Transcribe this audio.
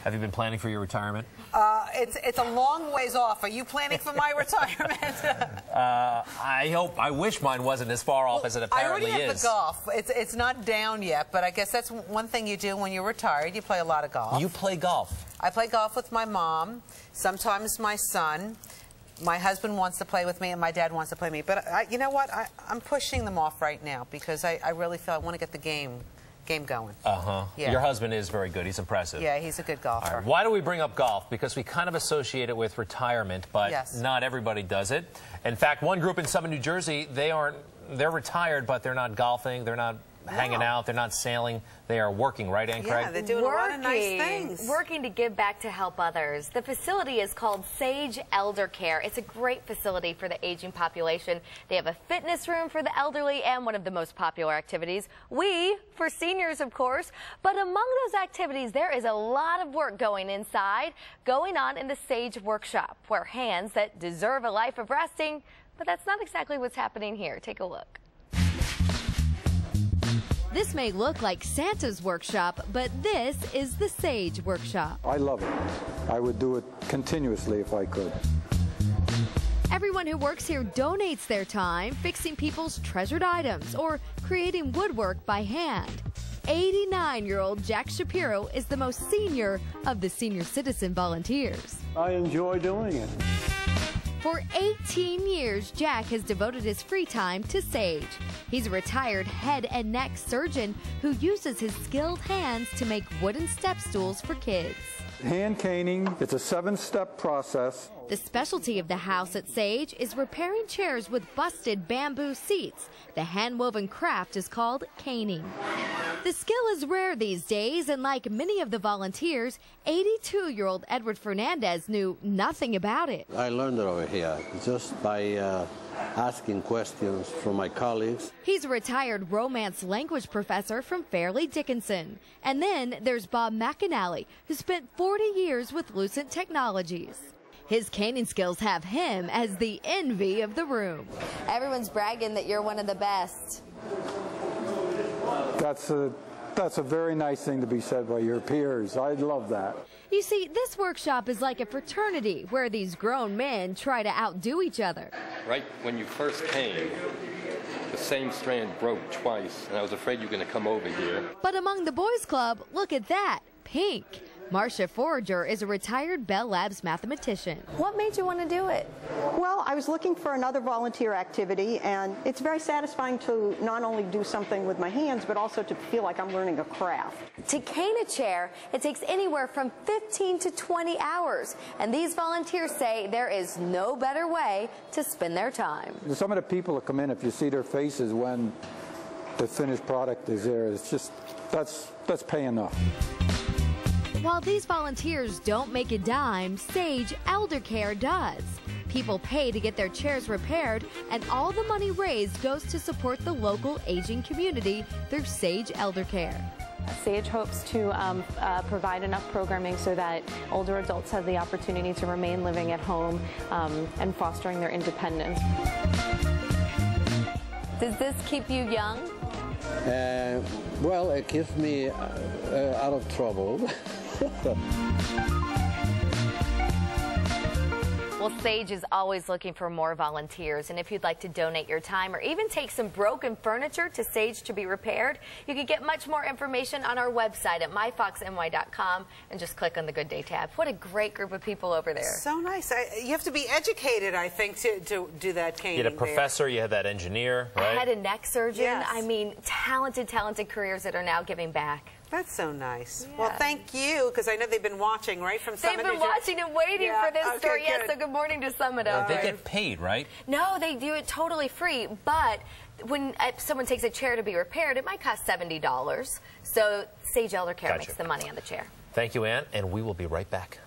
Have you been planning for your retirement? It's a long ways off. Are you planning for my retirement? I wish mine wasn't as far off as it apparently is. I already have the golf. It's not down yet, but I guess that's one thing you do when you're retired. You play a lot of golf. You play golf? I play golf with my mom, sometimes my son. My husband wants to play with me, and my dad wants to play with me. But you know what? I'm pushing them off right now because I really feel I want to get the game going. Yeah. Your husband is very good. He's impressive. Yeah, he's a good golfer. All right. Why do we bring up golf? Because we kind of associate it with retirement, but not everybody does it. In fact, one group in Summit, New Jersey, they're retired, but they're not golfing. They're not hanging out. They're not sailing. They are working, right, Ann Craig? Yeah, they're doing a lot of nice things. Working to give back to help others. The facility is called Sage Elder Care. It's a great facility for the aging population. They have a fitness room for the elderly and one of the most popular activities, for seniors, of course. But among those activities, there is a lot of work going on in the Sage Workshop, where hands that deserve a life of resting, but that's not exactly what's happening here. Take a look. This may look like Santa's workshop, but this is the Sage Workshop. I love it. I would do it continuously if I could. Everyone who works here donates their time fixing people's treasured items or creating woodwork by hand. 89-year-old Jack Shapiro is the most senior of the senior citizen volunteers. I enjoy doing it. For 18 years, Jack has devoted his free time to Sage. He's a retired head and neck surgeon who uses his skilled hands to make wooden step stools for kids. Hand caning, it's a 7-step process. The specialty of the house at Sage is repairing chairs with busted bamboo seats. The hand-woven craft is called caning. The skill is rare these days, and like many of the volunteers, 82-year-old Edward Fernandez knew nothing about it. I learned it over here just by asking questions from my colleagues. He's a retired Romance language professor from Fairleigh Dickinson. And then there's Bob McAnally, who spent 40 years with Lucent Technologies. His caning skills have him as the envy of the room. Everyone's bragging that you're one of the best. That's a very nice thing to be said by your peers. I love that. You see, this workshop is like a fraternity where these grown men try to outdo each other. Right when you first came, the same strand broke twice, and I was afraid you were going to come over here. But among the boys club, look at that, pink. Marcia Forager is a retired Bell Labs mathematician. What made you want to do it? Well, I was looking for another volunteer activity, and it's very satisfying to not only do something with my hands, but also to feel like I'm learning a craft. To cane a chair, it takes anywhere from 15 to 20 hours, and these volunteers say there is no better way to spend their time. Some of the people that come in, if you see their faces when the finished product is there, it's just, that's pay enough. While these volunteers don't make a dime, Sage Elder Care does. People pay to get their chairs repaired, and all the money raised goes to support the local aging community through Sage Elder Care. Sage hopes to provide enough programming so that older adults have the opportunity to remain living at home and fostering their independence. Does this keep you young? Well, it keeps me out of trouble. Well, Sage is always looking for more volunteers, and if you'd like to donate your time or even take some broken furniture to Sage to be repaired, you can get much more information on our website at myfoxny.com and just click on the Good Day tab. What a great group of people over there. So nice. You have to be educated, I think, to do that caning. You had a professor, you had that engineer, right? A head and neck surgeon. Yes. I mean, talented careers that are now giving back. That's so nice. Yeah. Well, thank you, because I know they've been watching, right, from Summit. They've been watching and waiting for this story. Good. Yes, so good morning to Summit. They get paid, right? No, they do it totally free, but when someone takes a chair to be repaired, it might cost $70. So Sage Elder Care makes the money on the chair. Thank you, Ann, and we will be right back.